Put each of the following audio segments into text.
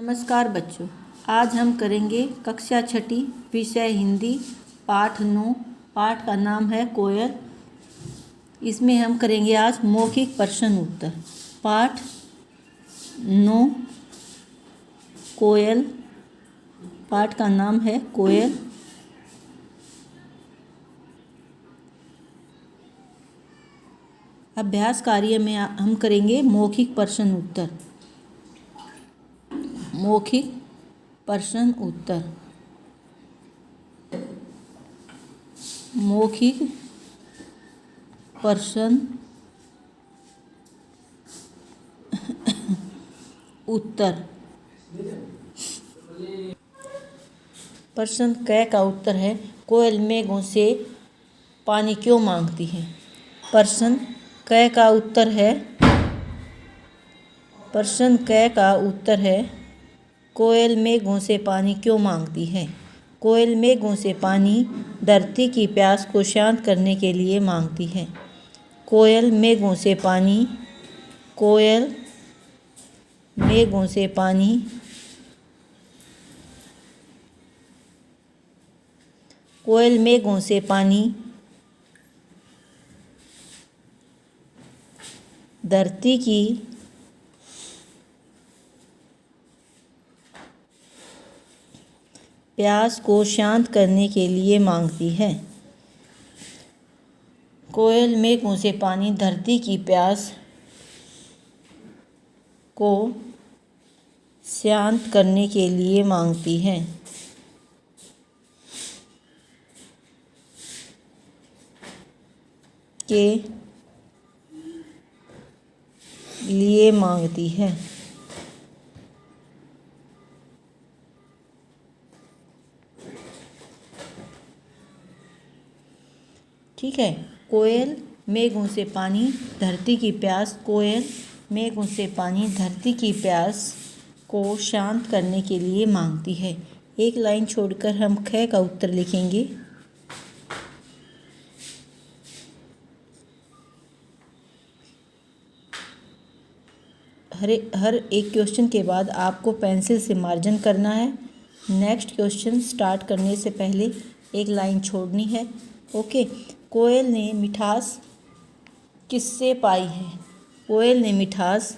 नमस्कार बच्चों, आज हम करेंगे कक्षा छठी विषय हिंदी पाठ 9। पाठ का नाम है कोयल। इसमें हम करेंगे आज मौखिक प्रश्न उत्तर। पाठ 9 कोयल। पाठ का नाम है कोयल। अभ्यास कार्य में हम करेंगे मौखिक प्रश्न उत्तर। मौखिक प्रश्न उत्तर। मौखिक प्रश्न उत्तर। प्रश्न क का उत्तर है कोयल मेघों से पानी क्यों मांगती है। प्रश्न क का उत्तर है प्रश्न क का उत्तर है कोयल मेघों से पानी क्यों मांगती है। कोयल मेघों से पानी धरती की प्यास को शांत करने के लिए मांगती है। कोयल मेघों से पानी कोयल मेघों से पानी कोयल मेघों से पानी धरती की प्यास को शांत करने के लिए मांगती है। कोयल मेघों से पानी धरती की प्यास को शांत करने के लिए मांगती है। के लिए मांगती है। ठीक है। कोयल मेघों से पानी धरती की प्यास कोयल मेघों से पानी धरती की प्यास को शांत करने के लिए मांगती है। एक लाइन छोड़कर हम ख का उत्तर लिखेंगे। हर एक क्वेश्चन के बाद आपको पेंसिल से मार्जिन करना है। नेक्स्ट क्वेश्चन स्टार्ट करने से पहले एक लाइन छोड़नी है। ओके। कोयल ने मिठास किससे पाई है। कोयल ने मिठास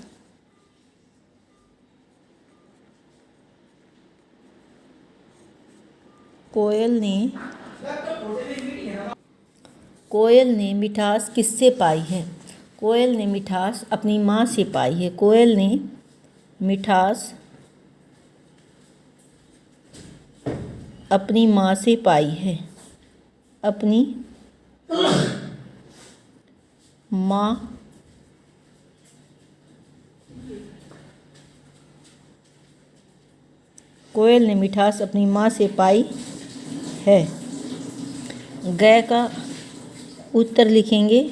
कोयल ने मिठास किससे पाई है। कोयल ने मिठास अपनी माँ से पाई है। कोयल ने मिठास अपनी माँ से पाई है। अपनी माँ कोयल ने मिठास अपनी माँ से पाई है। ग का उत्तर लिखेंगे।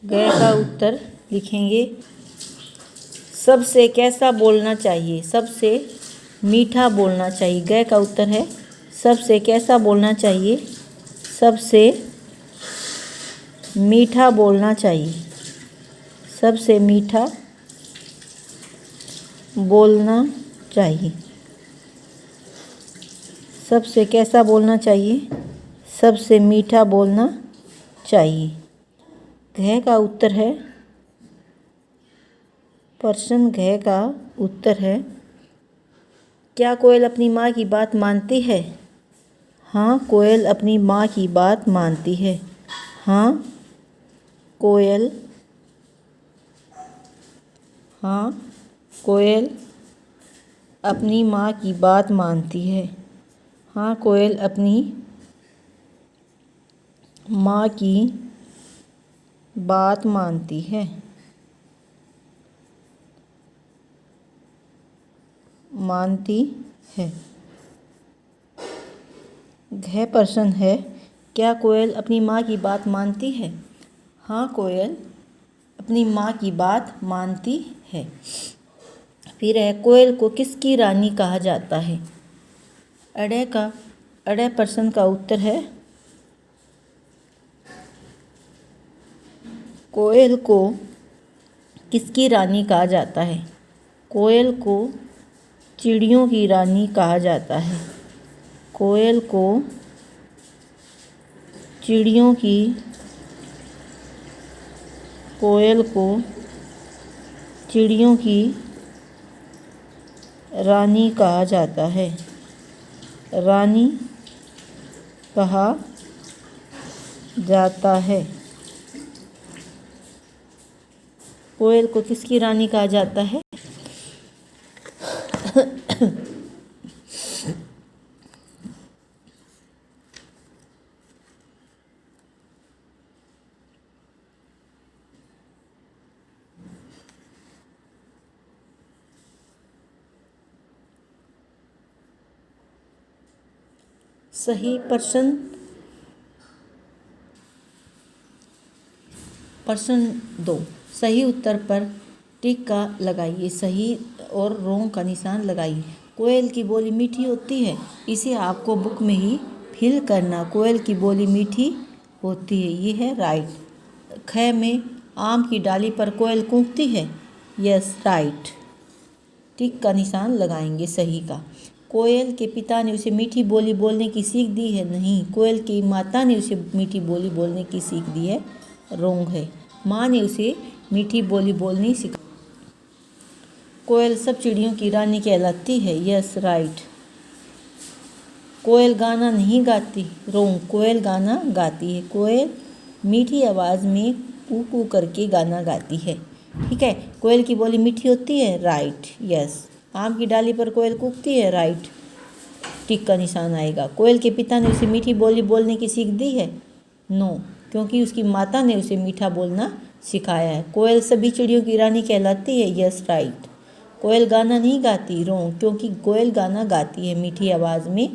ग का उत्तर लिखेंगे। सबसे कैसा बोलना चाहिए। सबसे मीठा बोलना चाहिए। ग का उत्तर है सबसे कैसा बोलना चाहिए। सबसे मीठा बोलना चाहिए। सबसे मीठा बोलना चाहिए। सबसे कैसा बोलना चाहिए। सबसे मीठा बोलना चाहिए। घ का उत्तर है प्रश्न घ का उत्तर है क्या कोयल अपनी माँ की बात मानती है। हाँ, कोयल अपनी माँ की बात मानती है। हाँ, कोयल अपनी माँ की बात मानती है। हाँ, कोयल अपनी माँ की बात मानती है। मानती है। घ प्रश्न है क्या कोयल अपनी माँ की बात मानती है। हाँ, कोयल अपनी माँ की बात मानती है। फिर है कोयल को किसकी रानी कहा जाता है। अड़े प्रश्न का उत्तर है कोयल को किसकी रानी कहा जाता है? कोयल को चिड़ियों की रानी कहा जाता है। कोयल को चिड़ियों की कोयल को चिड़ियों की रानी कहा जाता है। रानी कहा जाता है। कोयल को किसकी रानी कहा जाता है? सही प्रश्न 2, सही उत्तर पर टिक का लगाइए, सही और रोंग का निशान लगाइए। कोयल की बोली मीठी होती है, इसे आपको बुक में ही फिल करना। कोयल की बोली मीठी होती है, ये है राइट। ख में आम की डाली पर कोयल कूकती है, यस राइट। टिक का निशान लगाएंगे सही का। कोयल के पिता ने उसे मीठी बोली बोलने की सीख दी है, नहीं। कोयल की माता ने उसे मीठी बोली बोलने की सीख दी है, रोंग है। माँ ने उसे मीठी बोली बोलनी सिखा। कोयल सब चिड़ियों की रानी कहलाती है, यस राइट। कोयल गाना नहीं गाती, रोंग। कोयल गाना गाती है। कोयल मीठी आवाज़ में कू कू करके गाना गाती है, ठीक है। कोयल की बोली मीठी होती है, राइट, यस। आम की डाली पर कोयल कूकती है, राइट। टिक का निशान आएगा। कोयल के पिता ने उसे मीठी बोली बोलने की सीख दी है, नो, क्योंकि उसकी माता ने उसे मीठा बोलना सिखाया है। कोयल सभी चिड़ियों की रानी कहलाती है, यस राइट। कोयल गाना नहीं गाती, रोंग, क्योंकि कोयल गाना गाती है मीठी आवाज़ में।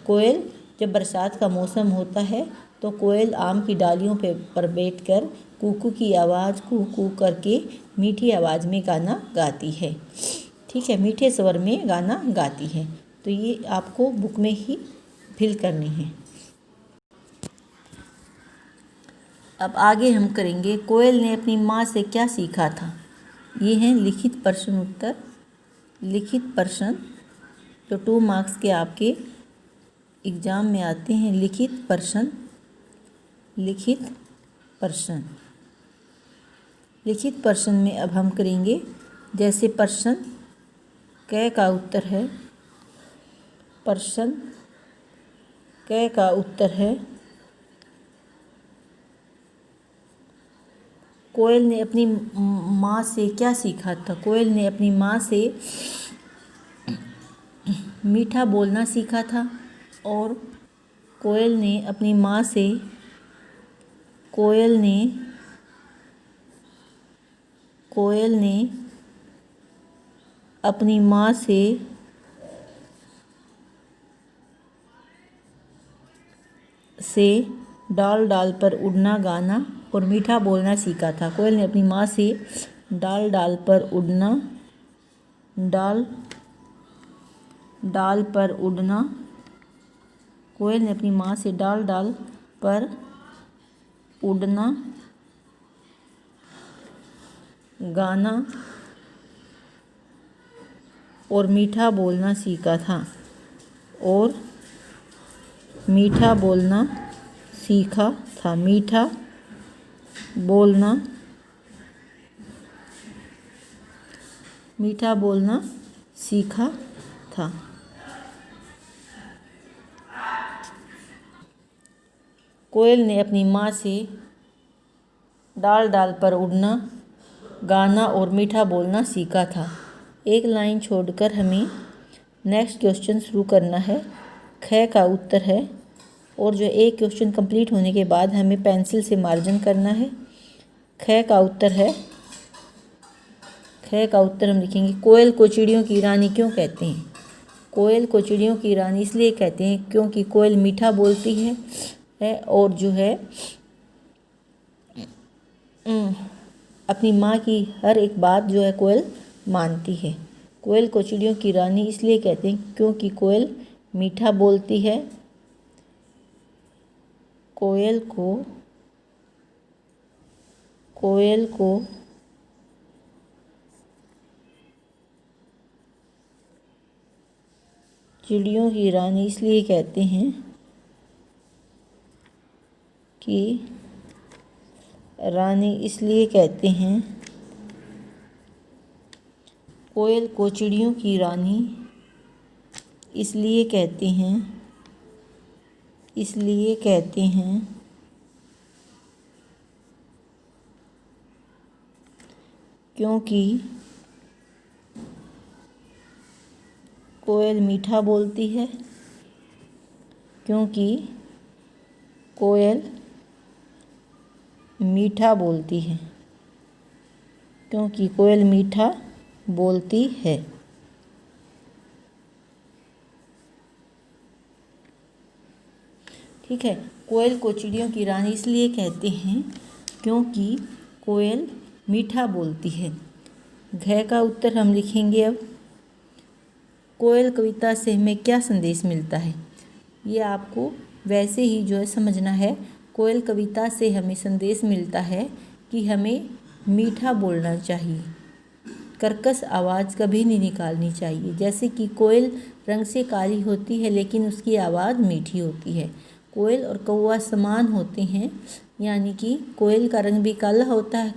कोयल जब बरसात का मौसम होता है तो कोयल आम की डालियों पर बैठकर कूकू की आवाज़ कू कू करके मीठी आवाज़ में गाना गाती है, ठीक है। मीठे स्वर में गाना गाती है। तो ये आपको बुक में ही फिल करनी है। अब आगे हम करेंगे कोयल ने अपनी माँ से क्या सीखा था। ये हैं लिखित प्रश्न उत्तर। लिखित प्रश्न जो 2 मार्क्स के आपके एग्ज़ाम में आते हैं। लिखित प्रश्न। लिखित प्रश्न। लिखित प्रश्न में अब हम करेंगे जैसे प्रश्न क का उत्तर है। प्रश्न क का उत्तर है, कोयल ने अपनी माँ से क्या सीखा था। कोयल ने अपनी माँ से मीठा बोलना सीखा था। और कोयल ने अपनी माँ से कोयल ने अपनी माँ से डाल डाल पर उड़ना गाना और मीठा बोलना सीखा था। कोयल ने अपनी माँ से डाल डाल पर उड़ना कोयल ने अपनी माँ से डाल डाल पर उड़ना गाना और मीठा बोलना सीखा था। और मीठा बोलना सीखा था। मीठा बोलना सीखा था। कोयल ने अपनी माँ से डाल डाल पर उड़ना गाना और मीठा बोलना सीखा था। एक लाइन छोड़कर हमें नेक्स्ट क्वेश्चन शुरू करना है। ख का उत्तर है और जो एक क्वेश्चन कंप्लीट होने के बाद हमें पेंसिल से मार्जिन करना है। ख का उत्तर हम लिखेंगे कोयल को चिड़ियों की रानी क्यों कहते हैं। कोयल को चिड़ियों की रानी इसलिए कहते हैं क्योंकि कोयल मीठा बोलती है और जो है अपनी माँ की हर एक बात जो है कोयल मानती है। कोयल को चिड़ियों की रानी इसलिए कहते हैं क्योंकि कोयल मीठा बोलती है। कोयल को चिड़ियों की रानी इसलिए कहते हैं कि रानी इसलिए कहते हैं, कोयल को चिड़ियों की रानी इसलिए कहते हैं क्योंकि कोयल मीठा बोलती है, क्योंकि कोयल मीठा बोलती है, क्योंकि कोयल मीठा बोलती है। ठीक है, कोयल को चिड़ियों की रानी इसलिए कहते हैं क्योंकि कोयल मीठा बोलती है। घ का उत्तर हम लिखेंगे अब। कोयल कविता से हमें क्या संदेश मिलता है, ये आपको वैसे ही जो है समझना है। कोयल कविता से हमें संदेश मिलता है कि हमें मीठा बोलना चाहिए, कर्कश आवाज़ कभी नहीं निकालनी चाहिए। जैसे कि कोयल रंग से काली होती है लेकिन उसकी आवाज़ मीठी होती है। कोयल और कौवा समान होते हैं, यानी कि कोयल का रंग भी काला होता है,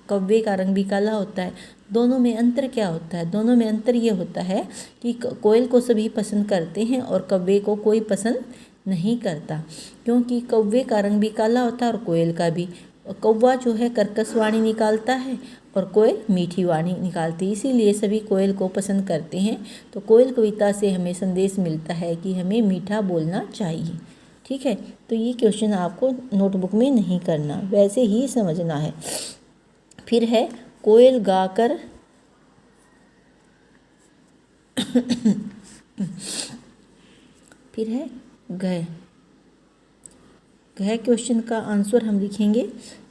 कौवे का रंग भी काला होता है। दोनों में अंतर क्या होता है? दोनों में अंतर ये होता है कि कोयल को सभी पसंद करते हैं और कौवे को कोई पसंद नहीं करता, क्योंकि कौवे का रंग भी काला होता है और कोयल का भी। कौवा जो है कर्कश वाणी निकालता है और कोयल मीठी वाणी निकालती है, इसीलिए सभी कोयल को पसंद करते हैं। तो कोयल कविता से हमें संदेश मिलता है कि हमें मीठा बोलना चाहिए। ठीक है, तो ये क्वेश्चन आपको नोटबुक में नहीं करना, वैसे ही समझना है। फिर है कोयल गाकर फिर है घ क्वेश्चन का आंसर हम लिखेंगे।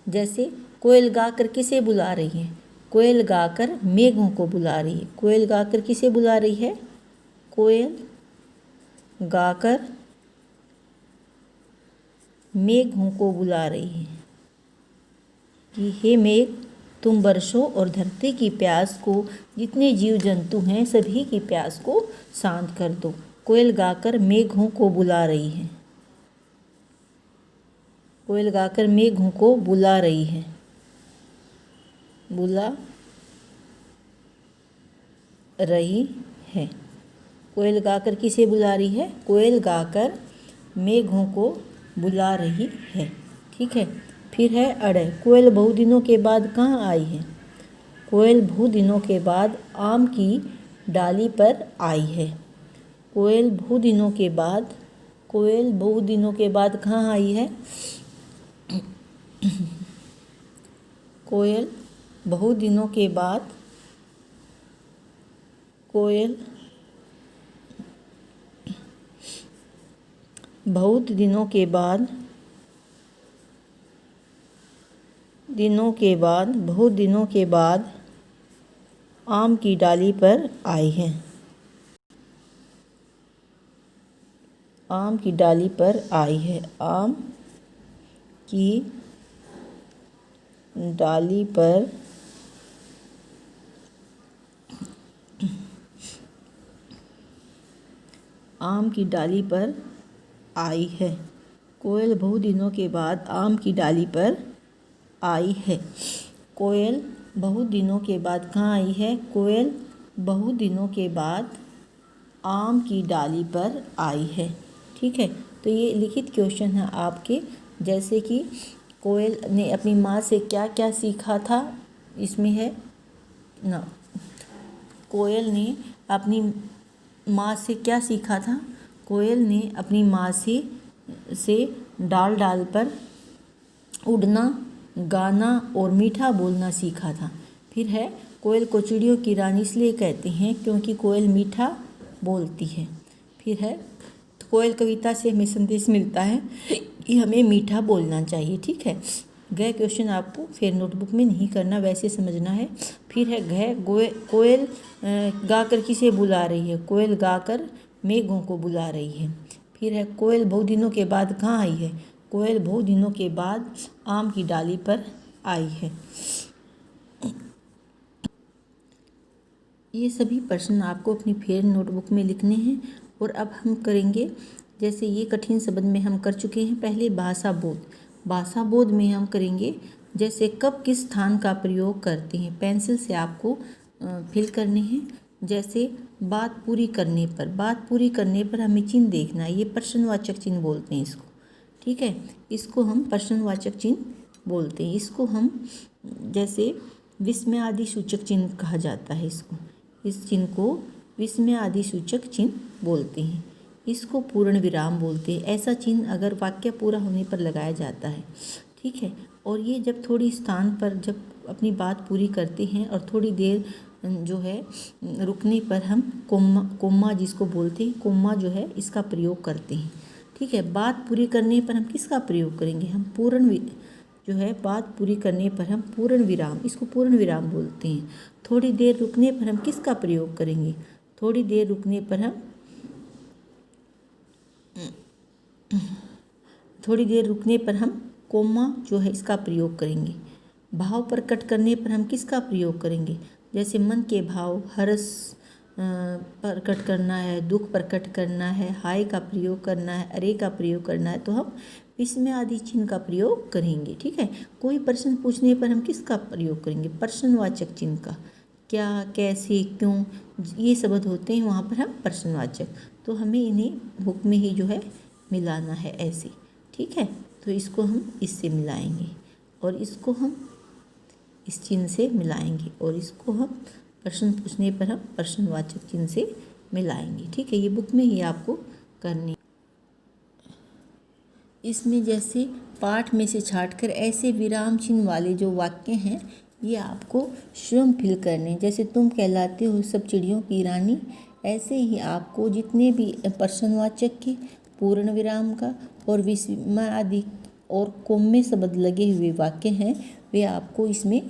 जैसे कोयल गाकर किसे बुला रही है? कोयल गाकर मेघों को बुला रही है। कोयल गाकर किसे बुला रही है? कोयल गाकर मेघों को बुला रही है कि हे मेघ, तुम वर्षों और धरती की प्यास को, जितने जीव जंतु हैं सभी की प्यास को शांत कर दो। कोयल गाकर मेघों को बुला रही है। कोयल गाकर मेघों को बुला रही है, बुला रही है। कोयल गाकर किसे बुला रही है? कोयल गाकर मेघों को बुला रही है। ठीक है, फिर है अड़। कोयल बहु दिनों के बाद कहाँ आई है? कोयल बहु दिनों के बाद आम की डाली पर आई है। कोयल बहु दिनों के बाद, कोयल बहु दिनों के बाद कहाँ आई है? कोयल बहु दिनों के बाद, कोयल बहुत दिनों के बाद, बहुत दिनों के बाद आम की डाली पर आई है। आम की डाली पर आई है। आम की डाली पर आम की डाली पर आई है। कोयल बहु दिनों के बाद आम की डाली पर आई है। कोयल बहु दिनों के बाद कहाँ आई है? कोयल बहु दिनों के बाद आम की डाली पर आई है। ठीक है, तो ये लिखित क्वेश्चन है आपके। जैसे कि कोयल ने अपनी माँ से क्या क्या सीखा था, इसमें है ना। कोयल ने अपनी माँ से क्या सीखा था? कोयल ने अपनी माँ से डाल डाल पर उड़ना, गाना और मीठा बोलना सीखा था। फिर है कोयल को चिड़ियों की रानी इसलिए कहते हैं क्योंकि कोयल मीठा बोलती है। फिर है कोयल कविता से हमें संदेश मिलता है कि हमें मीठा बोलना चाहिए। ठीक है, घ क्वेश्चन आपको फिर नोटबुक में नहीं करना, वैसे समझना है। फिर है घ कोयल गाकर किसे बुला रही है? कोयल गाकर मेघों को बुला रही है। फिर है कोयल बहु दिनों के बाद कहाँ आई है? कोयल बहु दिनों के बाद आम की डाली पर आई है। ये सभी प्रश्न आपको अपनी फेयर नोटबुक में लिखने हैं और अब हम करेंगे, जैसे ये कठिन शब्द में हम कर चुके हैं पहले भाषा बोध। भाषा बोध में हम करेंगे जैसे कब किस स्थान का प्रयोग करते हैं, पेंसिल से आपको फिल करने हैं। जैसे बात पूरी करने पर, बात पूरी करने पर हमें चिन्ह देखना है, ये प्रश्नवाचक चिन्ह बोलते हैं इसको, ठीक है। इसको हम प्रश्नवाचक चिन्ह बोलते हैं। इसको हम जैसे विस्मय आदि सूचक चिन्ह कहा जाता है इसको, इस चिन्ह को विस्मय आदि सूचक चिन्ह बोलते हैं। इसको पूर्ण विराम बोलते हैं। ऐसा चिन्ह अगर वाक्य पूरा होने पर लगाया जाता है, ठीक है। और ये जब थोड़ी स्थान पर जब अपनी बात पूरी करते हैं और थोड़ी देर जो है रुकने पर हम कोम्मा जिसको बोलते हैं, कोम्मा जो है इसका प्रयोग करते हैं, ठीक है। बात पूरी करने पर हम किसका प्रयोग करेंगे, हम पूर्ण जो है बात पूरी करने पर हम पूर्ण विराम, इसको पूर्ण विराम बोलते हैं। थोड़ी देर रुकने पर हम किसका प्रयोग करेंगे, थोड़ी देर रुकने पर हम कोम्मा जो है इसका प्रयोग करेंगे। भाव प्रकट करने पर हम किसका प्रयोग करेंगे, जैसे मन के भाव, हर्ष प्रकट करना है, दुख प्रकट करना है, हाय का प्रयोग करना है, अरे का प्रयोग करना है, तो हम विस्मय आदि चिन्ह का प्रयोग करेंगे, ठीक है। कोई प्रश्न पूछने पर हम किसका प्रयोग करेंगे, प्रश्नवाचक चिन्ह का। क्या, कैसे, क्यों, ये शब्द होते हैं वहाँ पर हम प्रश्नवाचक, तो हमें इन्हें बुक में ही जो है मिलाना है ऐसे, ठीक है। तो इसको हम इससे मिलाएंगे और इसको हम इस चिन्ह से मिलाएंगे और इसको हम प्रश्न पूछने पर हम प्रश्नवाचक चिन्ह से मिलाएंगे, ठीक है। ये बुक में ही आपको करनी। इसमें जैसे पाठ में से छांटकर ऐसे विराम चिन्ह वाले जो वाक्य हैं ये आपको स्वयं फिल करने। जैसे तुम कहलाते हो सब चिड़ियों की रानी, ऐसे ही आपको जितने भी प्रश्नवाचक के, पूर्ण विराम का और विस्मय आदि और कोम्मे शब्द लगे हुए वाक्य हैं वे आपको इसमें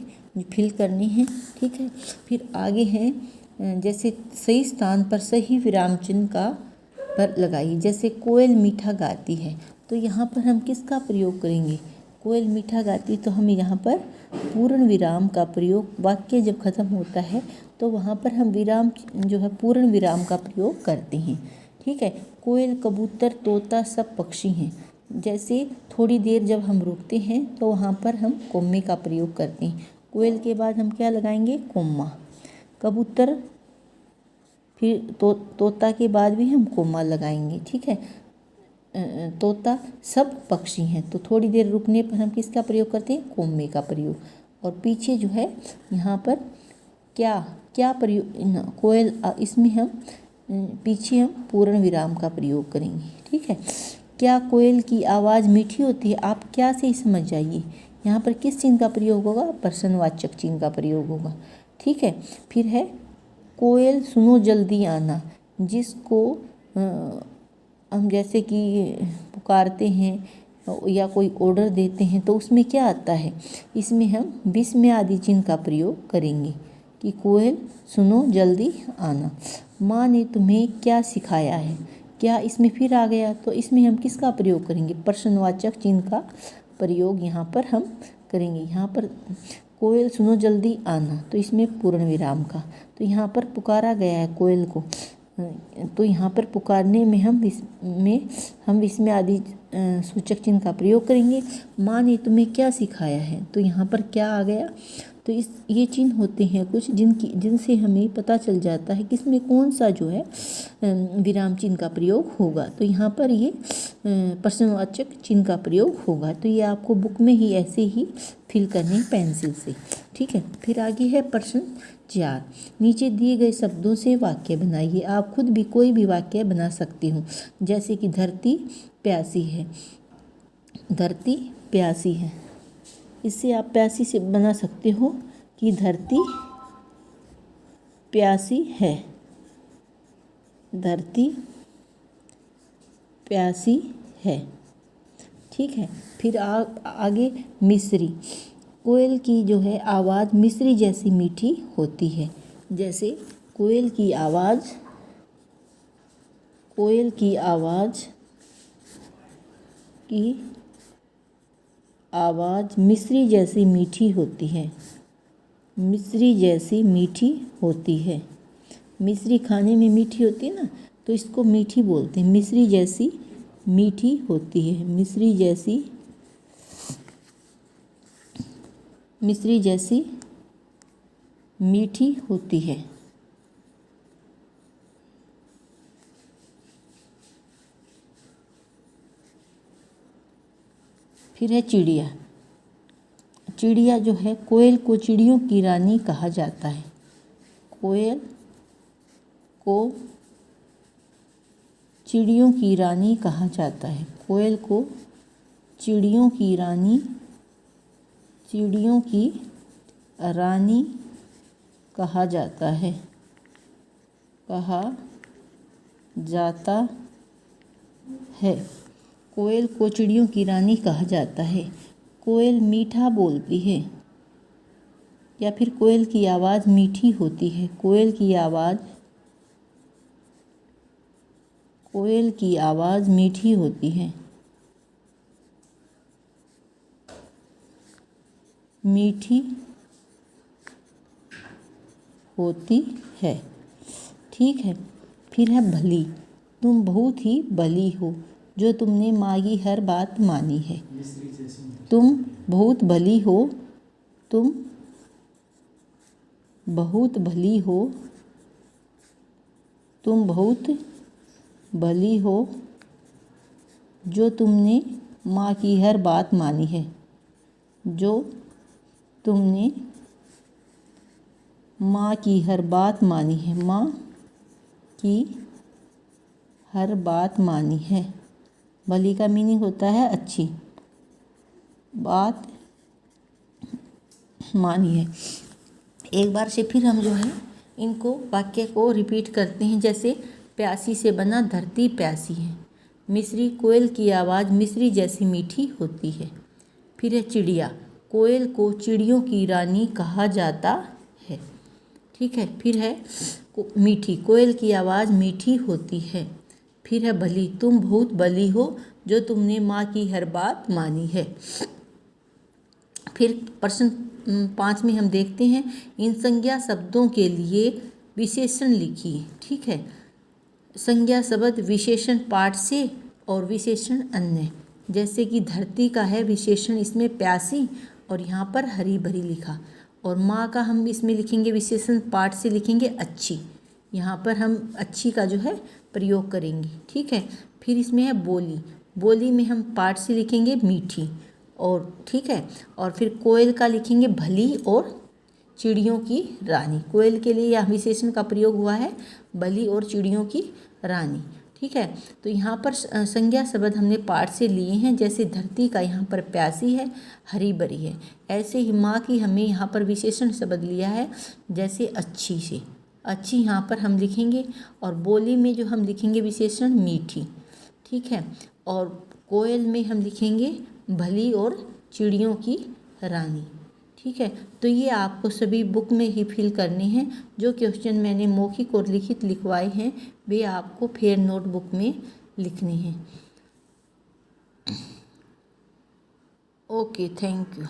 फिल करने हैं, ठीक है। फिर आगे हैं जैसे सही स्थान पर सही विराम चिन्ह का पर लगाइए। जैसे कोयल मीठा गाती है, तो यहाँ पर हम किसका प्रयोग करेंगे, कोयल मीठा गाती, तो हम यहाँ पर पूर्ण विराम का प्रयोग, वाक्य जब खत्म होता है तो वहाँ पर हम विराम जो है पूर्ण विराम का प्रयोग करते हैं, ठीक है। कोयल, कबूतर, तोता सब पक्षी हैं। जैसे थोड़ी देर जब हम रुकते हैं तो वहाँ पर हम कोम्मे का प्रयोग करते हैं। कोयल के बाद हम क्या लगाएंगे, कोम्मा। कबूतर, फिर तोता के बाद भी हम कोम्मा लगाएंगे, ठीक है। तोता, सब पक्षी हैं, तो थोड़ी देर रुकने पर हम किसका प्रयोग करते हैं, कोम्मे का प्रयोग। और पीछे जो है यहाँ पर क्या प्रयोग, कोयल, इसमें हम पीछे हम पूर्ण विराम का प्रयोग करेंगे, ठीक है। क्या कोयल की आवाज़ मीठी होती है, आप क्या से ही समझ जाइए। यहाँ पर किस चिन्ह का प्रयोग होगा, प्रश्नवाचक चिन्ह का प्रयोग होगा, ठीक है। फिर है कोयल सुनो जल्दी आना, जिसको हम जैसे कि पुकारते हैं या कोई ऑर्डर देते हैं तो उसमें क्या आता है, इसमें हम विस्मय आदि चिन्ह का प्रयोग करेंगे कि कोयल सुनो जल्दी आना। माँ ने तुम्हें क्या सिखाया है, क्या इसमें फिर आ गया, तो इसमें हम किसका प्रयोग करेंगे, प्रश्नवाचक चिन्ह का प्रयोग यहाँ पर हम करेंगे। यहाँ पर कोयल सुनो जल्दी आना, तो इसमें पूर्ण विराम का, तो यहाँ पर पुकारा गया है कोयल को, तो यहाँ पर पुकारने में हम विस्मय आदि सूचक चिन्ह का प्रयोग करेंगे। माँ ने तुम्हें क्या सिखाया है, तो यहाँ पर क्या आ गया, तो ये चिन्ह होते हैं कुछ जिनसे हमें पता चल जाता है किसमें कौन सा जो है विराम चिन्ह का प्रयोग होगा। तो यहाँ पर ये प्रश्नवाचक चिन्ह का प्रयोग होगा, तो ये आपको बुक में ही ऐसे ही फिल करने पेंसिल से, ठीक है। फिर आगे है प्रश्न 4, नीचे दिए गए शब्दों से वाक्य बनाइए। आप खुद भी कोई भी वाक्य बना सकते हो, जैसे कि धरती प्यासी है, धरती प्यासी है, इससे आप प्यासी से बना सकते हो कि धरती प्यासी है, धरती प्यासी है, ठीक है। फिर आगे मिस्री, कोयल की जो है आवाज़ मिस्री जैसी मीठी होती है। जैसे कोयल की आवाज़ मिस्री जैसी मीठी होती है, मिस्री जैसी मीठी होती है। मिस्री खाने में मीठी होती है ना, तो इसको मीठी बोलते हैं। मिश्री जैसी मीठी होती है, मिश्री जैसी मीठी होती है। फिर है चिड़िया। चिड़िया जो है, कोयल को चिड़ियों की रानी कहा जाता है। कोयल को चिड़ियों की रानी कहा जाता है। कोयल को चिड़ियों की रानी कहा जाता है। कोयल को चिड़ियों की रानी कहा जाता है। कोयल मीठा बोलती है, या फिर कोयल की आवाज़ मीठी होती है। कोयल की आवाज़ मीठी होती है। ठीक है। फिर है भली। तुम बहुत ही भली हो, जो तुमने माँ की हर बात मानी है। तुम बहुत भली हो, तुम बहुत भली हो, तुम बहुत भली हो, जो तुमने माँ की हर बात मानी है। जो तुमने माँ की हर बात मानी है। माँ की हर बात मानी है। भली का मीनिंग होता है अच्छी बात मानी है। एक बार से फिर हम जो है इनको वाक्य को रिपीट करते हैं। जैसे प्यासी से बना धरती प्यासी है। मिश्री, कोयल की आवाज़ मिश्री जैसी मीठी होती है। फिर है चिड़िया। कोयल को चिड़ियों की रानी कहा जाता है। ठीक है। फिर है मीठी। कोयल की आवाज़ मीठी होती है। फिर है भली। तुम बहुत भली हो, जो तुमने माँ की हर बात मानी है। फिर प्रश्न 5 में हम देखते हैं, इन संज्ञा शब्दों के लिए विशेषण लिखिए। ठीक है। संज्ञा शब्द विशेषण पाठ से और विशेषण अन्य। जैसे कि धरती का है विशेषण, इसमें प्यासी और यहाँ पर हरी भरी लिखा। और माँ का हम इसमें लिखेंगे विशेषण पाठ से लिखेंगे अच्छी। यहाँ पर हम अच्छी का जो है प्रयोग करेंगे। ठीक है। फिर इसमें है बोली। बोली में हम पाठ से लिखेंगे मीठी। और ठीक है। और फिर कोयल का लिखेंगे भली और चिड़ियों की रानी। कोयल के लिए यह विशेषण का प्रयोग हुआ है, भली और चिड़ियों की रानी। ठीक है। तो यहाँ पर संज्ञा शब्द हमने पाठ से लिए हैं। जैसे धरती का यहाँ पर प्यासी है, हरी भरी है। ऐसे ही माँ की हमने यहाँ पर विशेषण शब्द लिया है, जैसे अच्छी से। अच्छी यहाँ पर हम लिखेंगे। और बोली में जो हम लिखेंगे विशेषण मीठी। ठीक है। और कोयल में हम लिखेंगे भली और चिड़ियों की रानी। ठीक है। तो ये आपको सभी बुक में ही फिल करने हैं। जो क्वेश्चन मैंने मौखिक और लिखित लिखवाए हैं, वे आपको फिर नोटबुक में लिखने हैं। Okay, thank you.